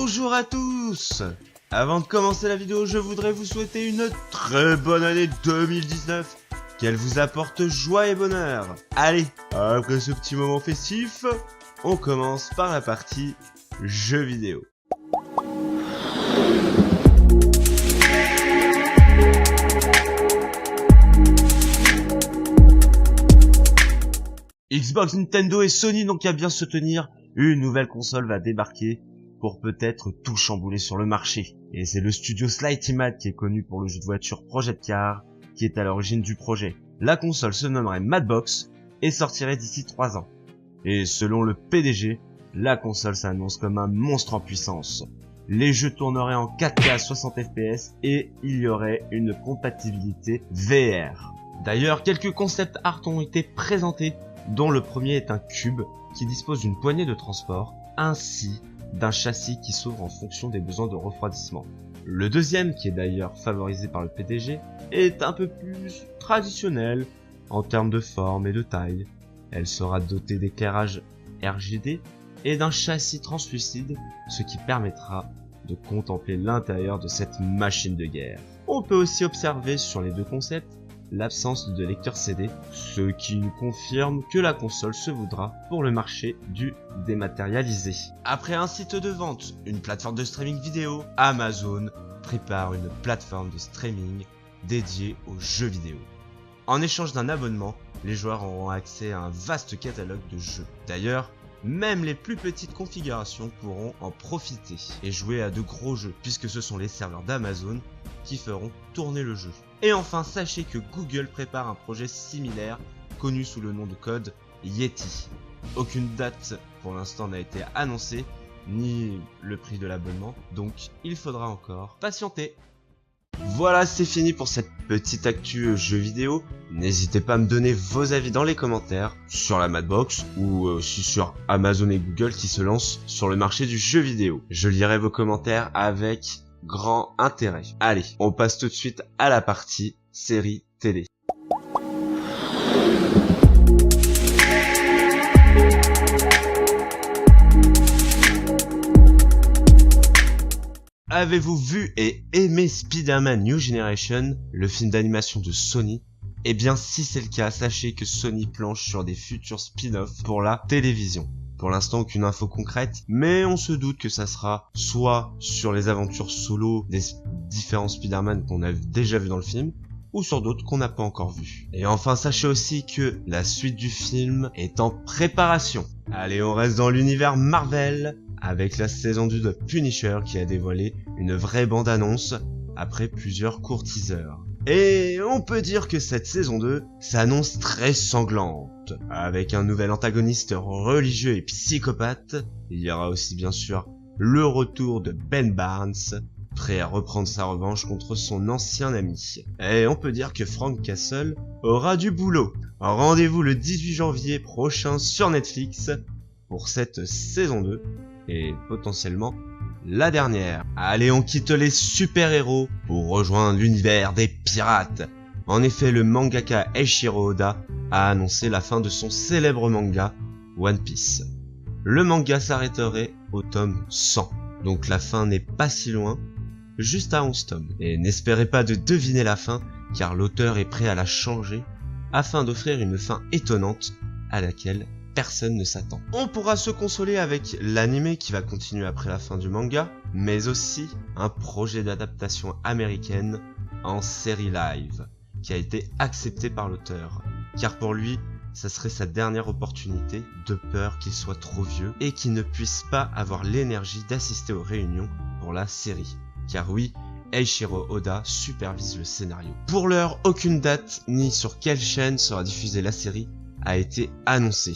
Bonjour à tous. Avant de commencer la vidéo, je voudrais vous souhaiter une très bonne année 2019. Qu'elle vous apporte joie et bonheur. Allez, après ce petit moment festif, on commence par la partie jeux vidéo. Xbox, Nintendo et Sony n'ont qu'à bien se tenir. Une nouvelle console va débarquer pour peut-être tout chambouler sur le marché. Et c'est le studio Slightly Mad qui est connu pour le jeu de voiture Project Car qui est à l'origine du projet. La console se nommerait Madbox et sortirait d'ici 3 ans. Et selon le PDG, la console s'annonce comme un monstre en puissance. Les jeux tourneraient en 4K à 60 FPS et il y aurait une compatibilité VR. D'ailleurs, quelques concept art ont été présentés, dont le premier est un cube qui dispose d'une poignée de transport ainsi d'un châssis qui s'ouvre en fonction des besoins de refroidissement. Le deuxième, qui est d'ailleurs favorisé par le PDG, est un peu plus traditionnel en termes de forme et de taille. Elle sera dotée d'éclairage RGB et d'un châssis translucide, ce qui permettra de contempler l'intérieur de cette machine de guerre. On peut aussi observer sur les deux concepts l'absence de lecteur CD, ce qui nous confirme que la console se voudra pour le marché du dématérialisé. Après un site de vente, une plateforme de streaming vidéo, Amazon prépare une plateforme de streaming dédiée aux jeux vidéo. En échange d'un abonnement, les joueurs auront accès à un vaste catalogue de jeux. D'ailleurs, même les plus petites configurations pourront en profiter et jouer à de gros jeux, puisque ce sont les serveurs d'Amazon qui feront tourner le jeu. Et enfin, sachez que Google prépare un projet similaire, connu sous le nom de code Yeti. Aucune date pour l'instant n'a été annoncée, ni le prix de l'abonnement, donc il faudra encore patienter. Voilà, c'est fini pour cette petite actu jeux vidéo. N'hésitez pas à me donner vos avis dans les commentaires sur la Madbox ou aussi sur Amazon et Google qui se lancent sur le marché du jeu vidéo. Je lirai vos commentaires avec grand intérêt. Allez, on passe tout de suite à la partie série télé. Avez-vous vu et aimé Spider-Man New Generation, le film d'animation de Sony? Eh bien, si c'est le cas, sachez que Sony planche sur des futurs spin-offs pour la télévision. Pour l'instant, aucune info concrète, mais on se doute que ça sera soit sur les aventures solo des différents Spider-Man qu'on a déjà vu dans le film, ou sur d'autres qu'on n'a pas encore vus. Et enfin, sachez aussi que la suite du film est en préparation. Allez, on reste dans l'univers Marvel, avec la saison 2 de Punisher qui a dévoilé une vraie bande-annonce après plusieurs courts teasers. Et on peut dire que cette saison 2 s'annonce très sanglante, avec un nouvel antagoniste religieux et psychopathe. Il y aura aussi bien sûr le retour de Ben Barnes, prêt à reprendre sa revanche contre son ancien ami. Et on peut dire que Frank Castle aura du boulot. Rendez-vous le 18 janvier prochain sur Netflix pour cette saison 2, et potentiellement la dernière. Allez, on quitte les super-héros pour rejoindre l'univers des pirates. En effet, le mangaka Eiichiro Oda a annoncé la fin de son célèbre manga One Piece. Le manga s'arrêterait au tome 100, donc la fin n'est pas si loin, juste à 11 tomes. Et n'espérez pas de deviner la fin, car l'auteur est prêt à la changer afin d'offrir une fin étonnante à laquelle personne ne s'attend. On pourra se consoler avec l'anime qui va continuer après la fin du manga, mais aussi un projet d'adaptation américaine en série live, qui a été accepté par l'auteur. Car pour lui, ça serait sa dernière opportunité, de peur qu'il soit trop vieux et qu'il ne puisse pas avoir l'énergie d'assister aux réunions pour la série. Car oui, Eiichiro Oda supervise le scénario. Pour l'heure, aucune date ni sur quelle chaîne sera diffusée la série a été annoncée.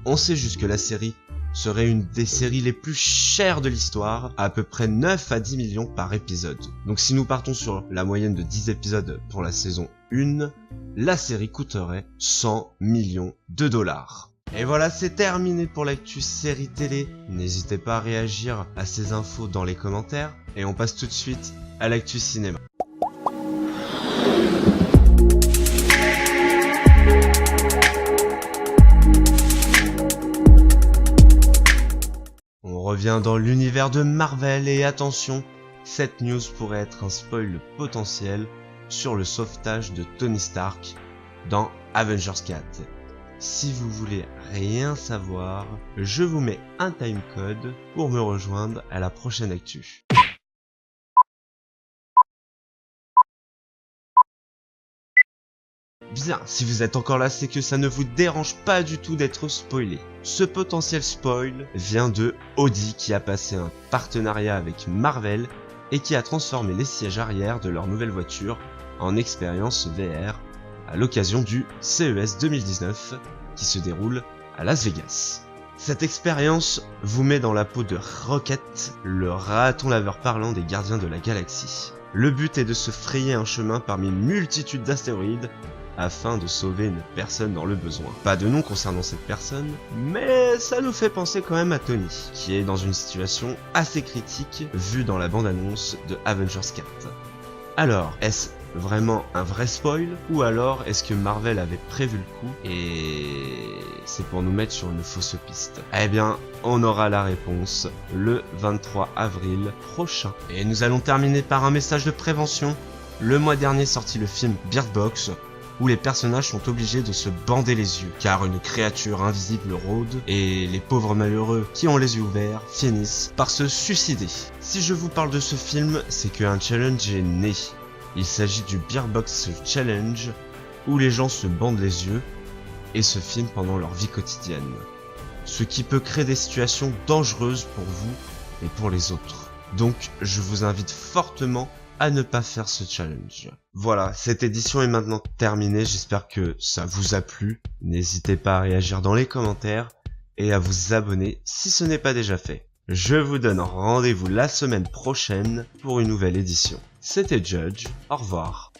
On sait juste que la série serait une des séries les plus chères de l'histoire, à peu près 9 à 10 millions par épisode. Donc si nous partons sur la moyenne de 10 épisodes pour la saison 1, la série coûterait 100 millions de dollars. Et voilà, c'est terminé pour l'actu série télé. N'hésitez pas à réagir à ces infos dans les commentaires, et on passe tout de suite à l'actu cinéma. revient dans l'univers de Marvel et attention, cette news pourrait être un spoil potentiel sur le sauvetage de Tony Stark dans Avengers 4. Si vous voulez rien savoir, je vous mets un timecode pour me rejoindre à la prochaine actu. Bien, si vous êtes encore là, c'est que ça ne vous dérange pas du tout d'être spoilé. Ce potentiel spoil vient de Audi qui a passé un partenariat avec Marvel et qui a transformé les sièges arrière de leur nouvelle voiture en expérience VR à l'occasion du CES 2019 qui se déroule à Las Vegas. Cette expérience vous met dans la peau de Rocket, le raton laveur parlant des Gardiens de la Galaxie. Le but est de se frayer un chemin parmi une multitude d'astéroïdes afin de sauver une personne dans le besoin. Pas de nom concernant cette personne, mais ça nous fait penser quand même à Tony, qui est dans une situation assez critique vue dans la bande-annonce de Avengers 4. Alors, est-ce vraiment un vrai spoil, ou alors est-ce que Marvel avait prévu le coup et c'est pour nous mettre sur une fausse piste? Eh bien, on aura la réponse le 23 avril prochain. Et nous allons terminer par un message de prévention. Le mois dernier sorti le film Bird Box, où les personnages sont obligés de se bander les yeux, car une créature invisible rôde, et les pauvres malheureux qui ont les yeux ouverts finissent par se suicider. Si je vous parle de ce film, c'est qu'un challenge est né. Il s'agit du Beer Box Challenge, où les gens se bandent les yeux et se filment pendant leur vie quotidienne. Ce qui peut créer des situations dangereuses pour vous et pour les autres. Donc je vous invite fortement à ne pas faire ce challenge. Voilà, cette édition est maintenant terminée, j'espère que ça vous a plu. N'hésitez pas à réagir dans les commentaires et à vous abonner si ce n'est pas déjà fait. Je vous donne rendez-vous la semaine prochaine pour une nouvelle édition. C'était Judge, au revoir.